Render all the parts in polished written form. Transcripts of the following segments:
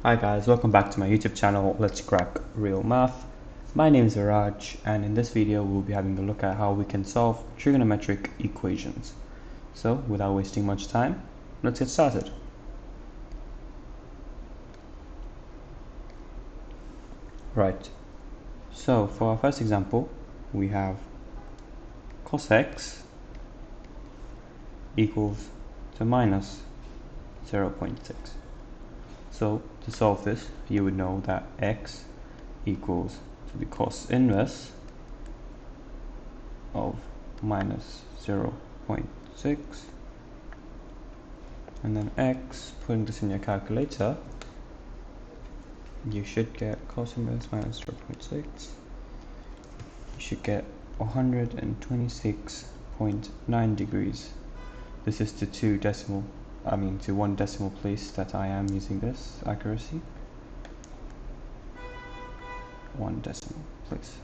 Hi guys, welcome back to my YouTube channel, Let's Crack Real Math. My name is Viraaj, and in this video we'll be having a look at how we can solve trigonometric equations. So without wasting much time, let's get started. Right, so for our first example, we have cos x equals to minus 0.6. So to solve this, you would know that x equals to the cos inverse of minus 0.6, and then x, putting this in your calculator, you should get cos inverse minus 0.6, you should get 126.9 degrees. This is to to one decimal place that I am using this accuracy. One decimal place.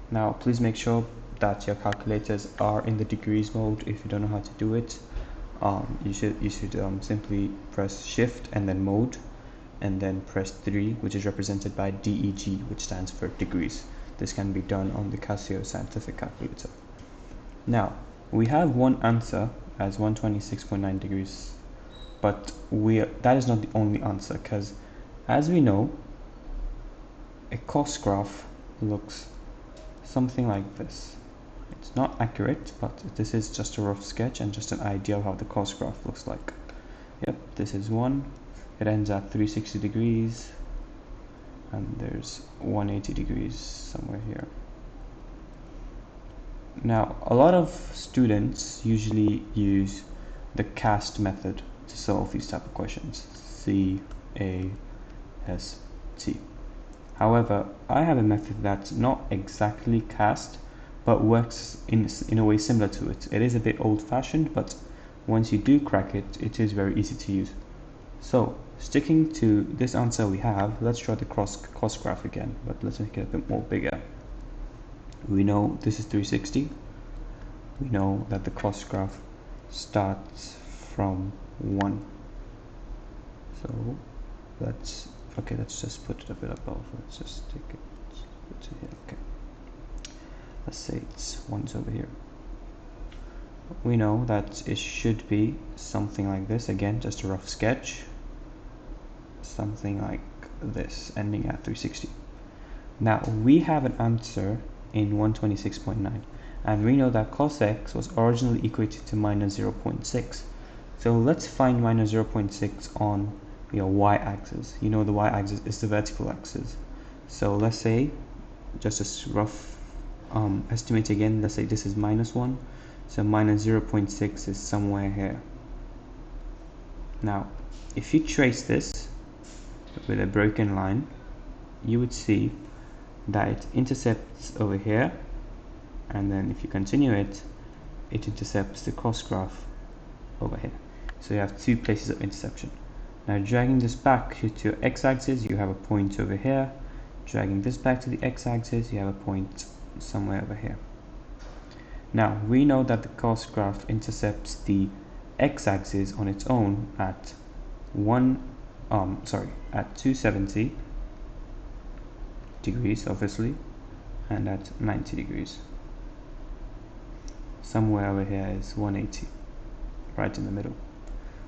Now please make sure that your calculators are in the degrees mode. If you don't know how to do it, you should simply press shift and then mode, and then press 3, which is represented by DEG, which stands for degrees. This can be done on the Casio scientific calculator. Now we have one answer as 126.9 degrees, but that is not the only answer, because as we know, a cos graph looks something like this. It's not accurate, but this is just a rough sketch and just an idea of how the cos graph looks like. Yep, this is one. It ends at 360 degrees, and there's 180 degrees somewhere here. Now, a lot of students usually use the cast method to solve these type of questions. C-A-S-T. However, I have a method that's not exactly cast, but works in a way similar to it. It is a bit old-fashioned, but once you do crack it, it is very easy to use. So, sticking to this answer we have, let's draw the cos graph again, but let's make it a bit more bigger. We know this is 360. We know that the cos graph starts from 1. So let's just put it a bit above. Let's just take it to here. Okay. Let's say it's 1's over here. We know that it should be something like this. Again, just a rough sketch. Something like this, ending at 360. Now we have an answer in 126.9, and we know that cos x was originally equated to minus 0.6. So let's find minus 0.6 on your y-axis. You know the y-axis is the vertical axis. So let's say, just a rough estimate again, let's say this is minus 1, so minus 0.6 is somewhere here. Now if you trace this with a broken line, you would see that it intercepts over here, and then if you continue it, it intercepts the cos graph over here. So you have two places of interception. Now dragging this back to your x-axis, you have a point over here. Dragging this back to the x-axis, you have a point somewhere over here. Now we know that the cos graph intercepts the x-axis on its own at 270 degrees, obviously, and at 90 degrees. Somewhere over here is 180, right in the middle.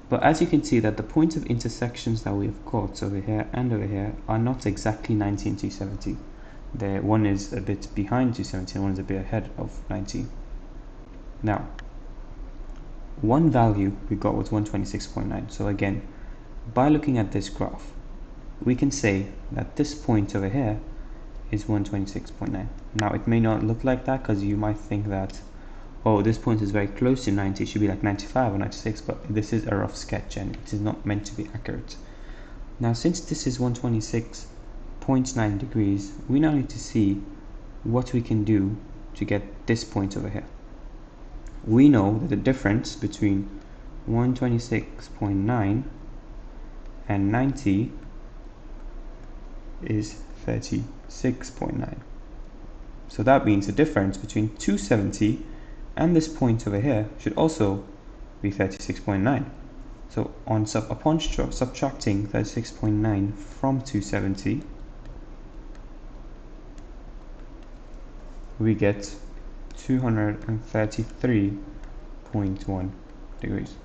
But as you can see that the points of intersections that we have got over here and over here are not exactly 90 and 270. One is a bit behind 270 and one is a bit ahead of 90. Now, one value we got was 126.9. So again, by looking at this graph, we can say that this point over here is 126.9. Now it may not look like that, because you might think that, oh, this point is very close to 90, it should be like 95 or 96, but this is a rough sketch and it is not meant to be accurate. Now since this is 126.9 degrees, we now need to see what we can do to get this point over here. We know that the difference between 126.9 and 90 is 36.9. So that means the difference between 270 and this point over here should also be 36.9. So upon subtracting 36.9 from 270, we get 233.1 degrees.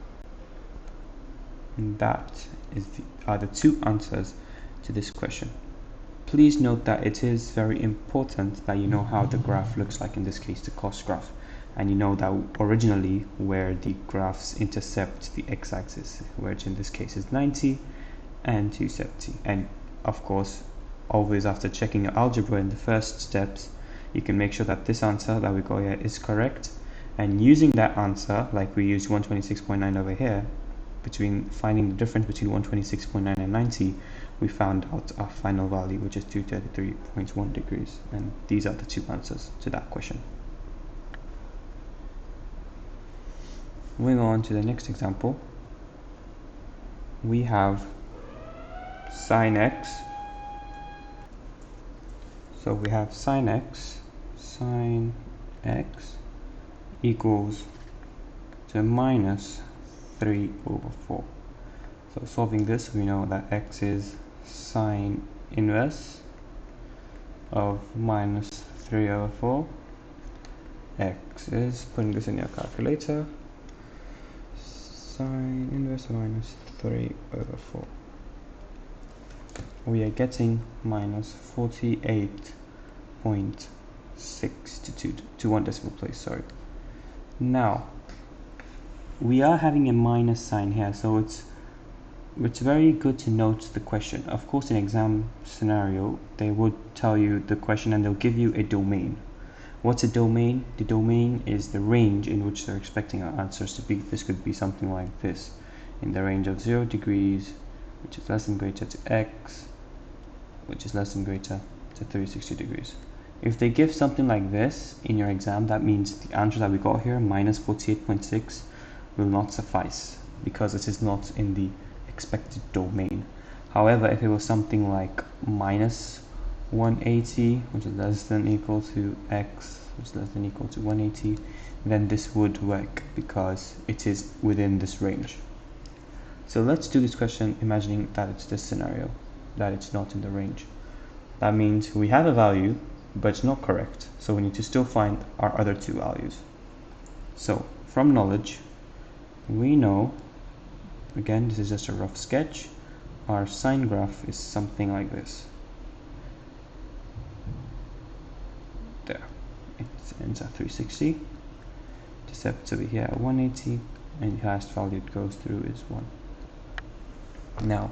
And that are the two answers to this question. Please note that it is very important that you know how the graph looks like, in this case the cost graph, and you know that originally where the graphs intercept the x-axis, which in this case is 90 and 270. And of course, always after checking your algebra in the first steps, you can make sure that this answer that we got here is correct, and using that answer, like we used 126.9 over here, finding the difference between 126.9 and 90, we found out our final value, which is 233.1 degrees. And these are the two answers to that question. Moving on to the next example, we have sine x. So we have sine x equals to minus 3 over 4. So solving this, we know that x is sine inverse of minus 3 over 4. X is, putting this in your calculator, sine inverse minus 3 over 4. We are getting minus 48.6 to one decimal place, sorry. Now, we are having a minus sign here, so it's very good to note the question. Of course, in exam scenario, they would tell you the question and they'll give you a domain. What's a domain? The domain is the range in which they're expecting our answers to be. This could be something like this, in the range of 0 degrees, which is less than greater, to x, which is less than greater to 360 degrees. If they give something like this in your exam, that means the answer that we got here, minus 48.6, will not suffice because it is not in the expected domain. However, if it was something like minus 180, which is less than equal to x, which is less than equal to 180, then this would work because it is within this range. So let's do this question imagining that it's this scenario, that it's not in the range. That means we have a value, but it's not correct. So we need to still find our other two values. So from knowledge, we know, again, this is just a rough sketch, our sine graph is something like this. There, it ends at 360, intercepts over here at 180, and the highest value it goes through is 1. Now,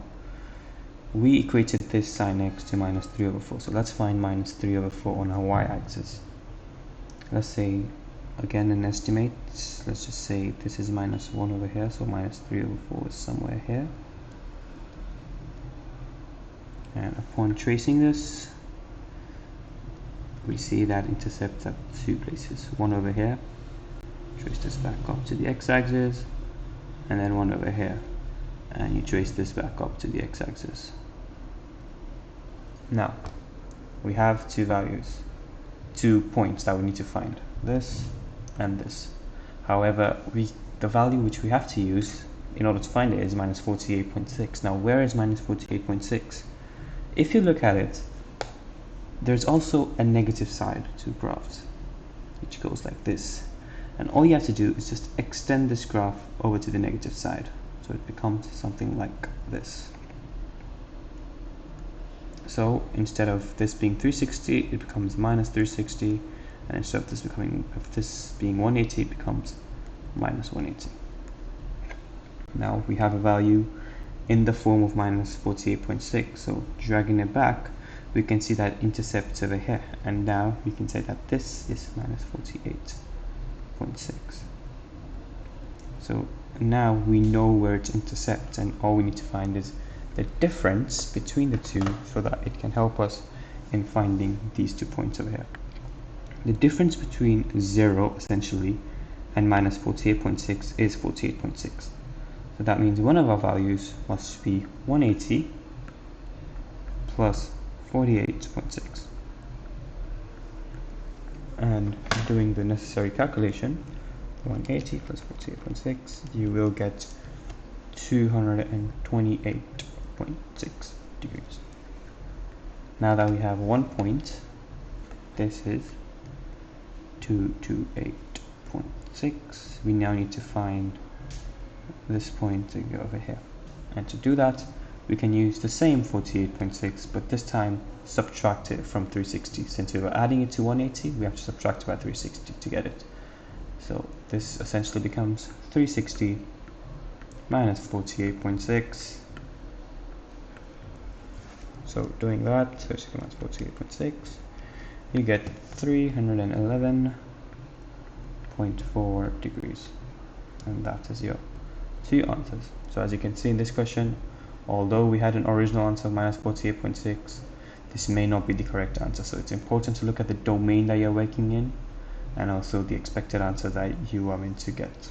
we equated this sine x to minus 3 over 4, so let's find minus 3 over 4 on our y-axis. Let's say, again, an estimate, let's just say this is minus 1 over here, so minus 3 over 4 is somewhere here. And upon tracing this, we see that intercepts at two places. One over here, trace this back up to the x-axis, and then one over here, and you trace this back up to the x-axis. Now, we have two values, 2 points that we need to find, this and this. However, the value which we have to use in order to find it is minus 48.6. Now, where is minus 48.6? If you look at it, there's also a negative side to graphs, which goes like this. And all you have to do is just extend this graph over to the negative side. So it becomes something like this. So instead of this being 360, it becomes minus 360. And instead of this being 180, it becomes minus 180. Now we have a value in the form of minus 48.6. So dragging it back, we can see that intercepts over here. And now we can say that this is minus 48.6. So now we know where it intercepts, and all we need to find is the difference between the two so that it can help us in finding these 2 points over here. The difference between 0 essentially and minus 48.6 is 48.6. So that means one of our values must be 180 plus 48.6. And doing the necessary calculation, 180 plus 48.6, you will get 228.6 degrees. Now that we have one point, this is 228.6. We now need to find this point to go over here. And to do that, we can use the same 48.6, but this time subtract it from 360. Since we were adding it to 180, we have to subtract by 360 to get it. So this essentially becomes 360 minus 48.6. So doing that, 360 minus 48.6, you get 311.4 degrees. And that is your two answers. So as you can see in this question, although we had an original answer of minus 48.6, this may not be the correct answer. So it's important to look at the domain that you're working in and also the expected answer that you are meant to get.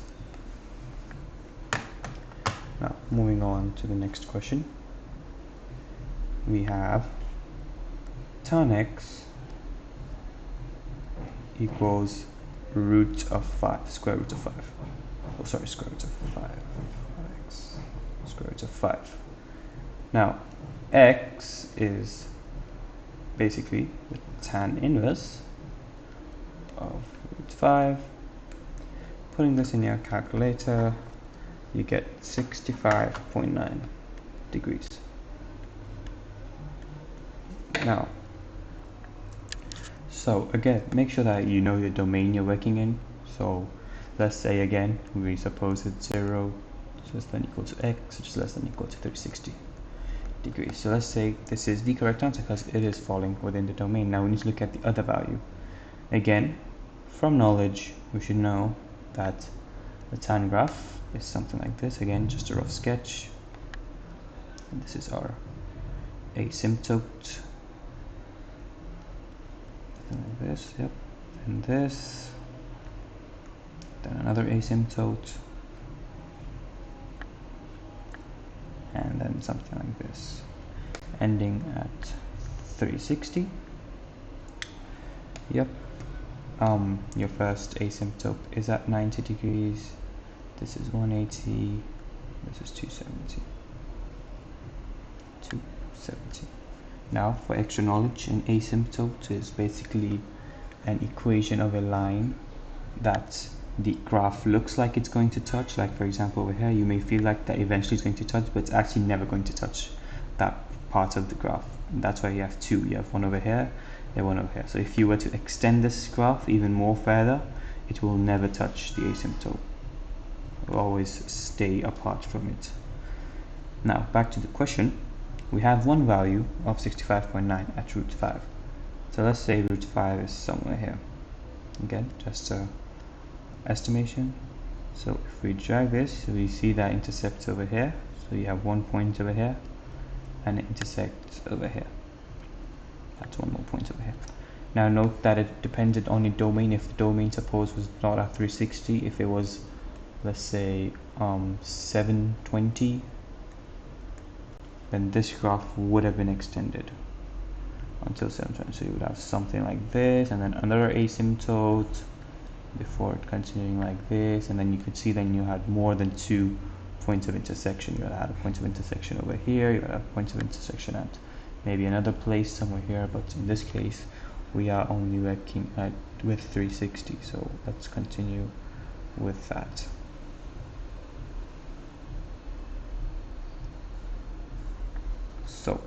Now, moving on to the next question. We have tan x equals root of 5, square root of 5. Oh, sorry, square root of 5. X, square root of 5. Now, x is basically the tan inverse of root 5. Putting this in your calculator, you get 65.9 degrees. Now, so again, make sure that you know the domain you're working in. So let's say again, we suppose it's 0 less than equal to x, which is less than equal to 360 degrees. So let's say this is the correct answer because it is falling within the domain. Now we need to look at the other value. Again, from knowledge, we should know that the tan graph is something like this. Again, just a rough sketch. And this is our asymptote. Like this, yep, and this, then another asymptote, and then something like this, ending at 360. Yep. Your first asymptote is at 90 degrees. This is 180. This is 270. 270. Now, for extra knowledge, an asymptote is basically an equation of a line that the graph looks like it's going to touch. Like for example over here, you may feel like that eventually it's going to touch, but it's actually never going to touch that part of the graph. And that's why you have two. You have one over here, and one over here. So if you were to extend this graph even more further, it will never touch the asymptote. It will always stay apart from it. Now, back to the question. We have one value of 65.9 at root 5. So let's say root 5 is somewhere here. Again, just a estimation. So if we drag this, we see that intercepts over here. So you have one point over here and it intersects over here. That's one more point over here. Now note that it depended on the domain. If the domain, suppose, was not at 360, if it was, let's say 720, then this graph would have been extended until 720. So you would have something like this, and then another asymptote before it continuing like this, and then you could see then you had more than 2 points of intersection. You would have had a point of intersection over here, you would have a point of intersection at maybe another place somewhere here, but in this case we are only working with 360. So let's continue with that. So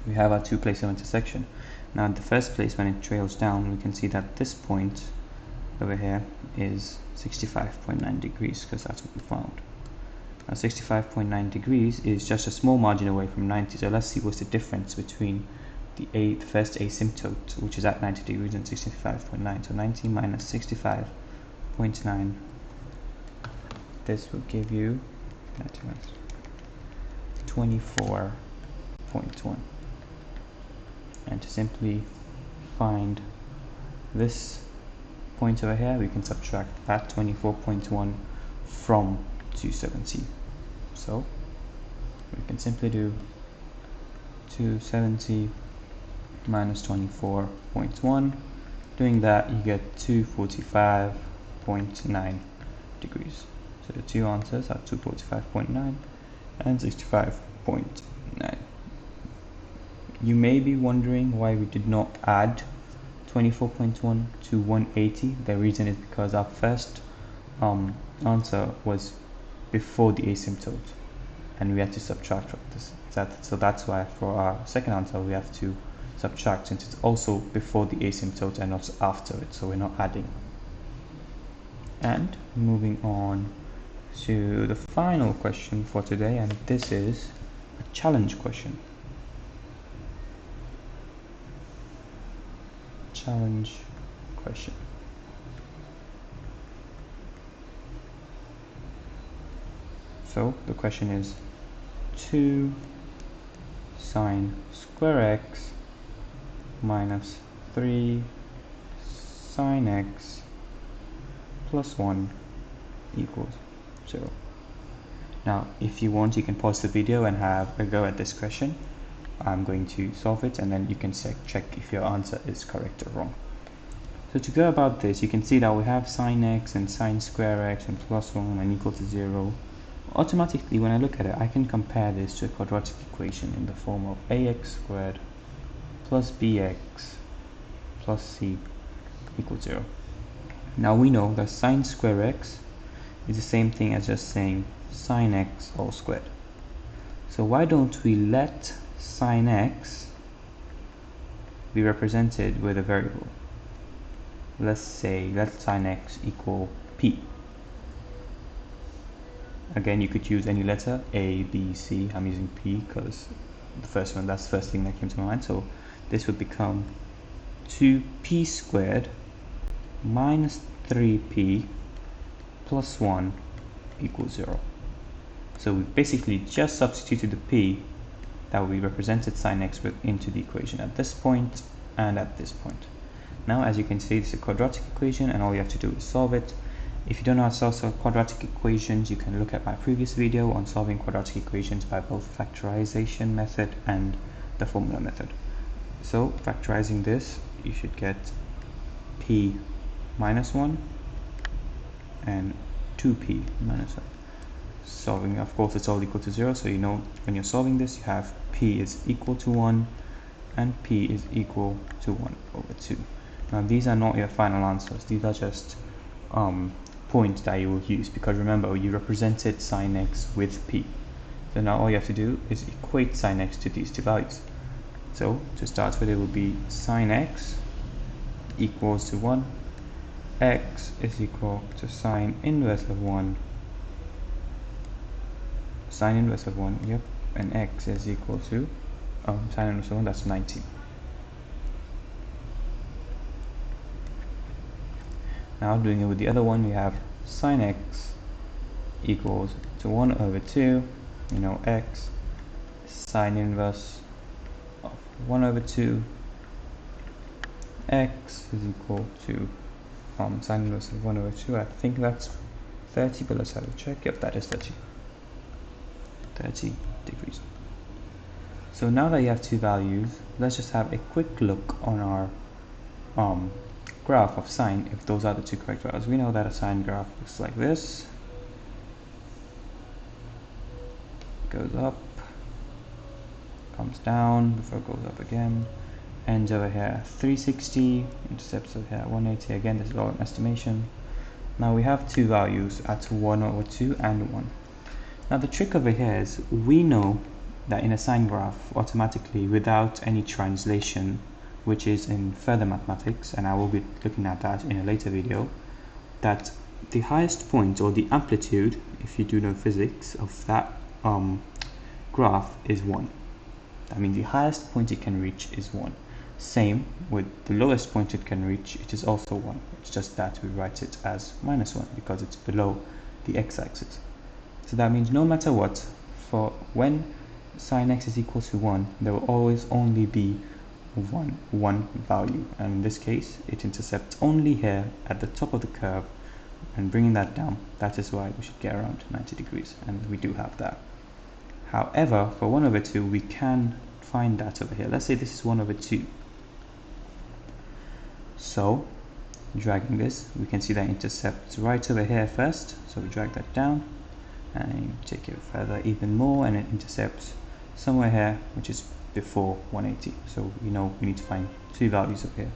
we have our 2 places of intersection. Now in the first place, when it trails down, we can see that this point over here is 65.9 degrees, because that's what we found. Now 65.9 degrees is just a small margin away from 90. So let's see what's the difference between the first asymptote, which is at 90 degrees, and 65.9. So 90 minus 65.9. This will give you 24.1. And to simply find this point over here, we can subtract that 24.1 from 270. So we can simply do 270 minus 24.1. Doing that, you get 245.9 degrees. So the two answers are 245.9 and 65.9. You may be wondering why we did not add 24.1 to 180. The reason is because our first answer was before the asymptote, and we had to subtract from this. So that's why for our second answer we have to subtract, since it's also before the asymptote and not after it, so we're not adding. And moving on to the final question for today, and this is a challenge question. Challenge question. So the question is 2 sine square x minus 3 sine x plus 1 equals 0. Now if you want, you can pause the video and have a go at this question. I'm going to solve it, and then you can check if your answer is correct or wrong. So to go about this, you can see that we have sine x and sine square x and plus 1 and equal to 0. Automatically, when I look at it, I can compare this to a quadratic equation in the form of ax squared plus bx plus c equals 0. Now we know that sine square x is the same thing as just saying sine x all squared. So why don't we let sine x be represented with a variable? Let's say let sine x equal p. Again, you could use any letter, A, B, C. I'm using P because that's the first thing that came to my mind. So this would become 2p squared minus 3p plus 1 equals 0. So we basically just substituted the p that we represented sine x with into the equation at this point and at this point. Now, as you can see, it's a quadratic equation, and all you have to do is solve it. If you don't know how to solve quadratic equations, you can look at my previous video on solving quadratic equations by both factorization method and the formula method. So factorizing this, you should get p minus 1 and 2p minus 1. Solving, of course, it's all equal to 0, so you know when you're solving this, you have p is equal to 1 and p is equal to 1 over 2. Now these are not your final answers, these are just points that you will use, because remember, you represented sine x with p. So now all you have to do is equate sine x to these two values. So to start with, it will be sine x equals to 1, x is equal to sine inverse of 1, sine inverse of 1, yep, and x is equal to sine inverse of 1, that's 90. Now doing it with the other one, we have sine x equals to 1 over 2, you know, x, sine inverse of 1 over 2, x is equal to sine inverse of 1 over 2. I think that's 30, but let's have a check. Yep, that is 30 degrees. So now that you have two values, let's just have a quick look on our graph of sine, if those are the two correct values. We know that a sine graph looks like this. Goes up, comes down, before it goes up again, ends over here at 360, intercepts over here at 180. Again, this is all an estimation. Now we have two values at 1 over 2 and 1. Now the trick over here is we know that in a sine graph, automatically, without any translation, which is in further mathematics, and I will be looking at that in a later video, that the highest point, or the amplitude, if you do know physics, of that graph is 1. I mean, the highest point it can reach is 1. Same with the lowest point it can reach, it is also 1. It's just that we write it as minus 1 because it's below the x-axis. So that means no matter what, for when sine x is equal to 1, there will always only be one value, and in this case it intercepts only here at the top of the curve, and bringing that down, that is why we should get around 90 degrees, and we do have that. However, for 1 over 2, we can find that over here. Let's say this is 1 over 2. So dragging this, we can see that intercepts right over here first, so we drag that down and take it further even more, and it intercepts somewhere here, which is before 180. So we know we need to find two values up here.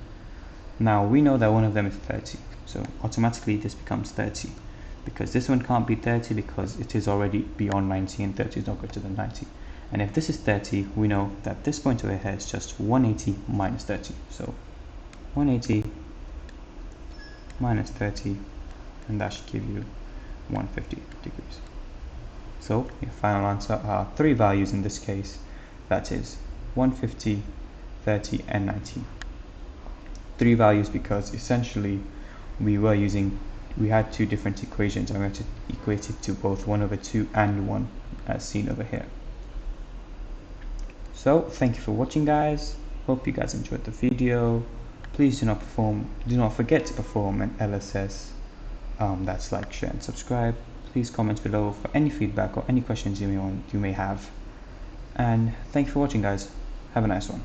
Now we know that one of them is 30, so automatically this becomes 30, because this one can't be 30 because it is already beyond 90 and 30 is not greater than 90. And if this is 30, we know that this point over here is just 180 minus 30. So 180 minus 30, and that should give you 150 degrees. So your final answer are three values in this case, that is 150, 30 and 90. Three values because essentially we had two different equations and we had to equate it to both 1/2 and 1 as seen over here. So thank you for watching, guys. Hope you guys enjoyed the video. Please do not forget to perform an LSS. That's like, share and subscribe. Please comment below for any feedback or any questions you may have. And thank you for watching, guys. Have a nice one.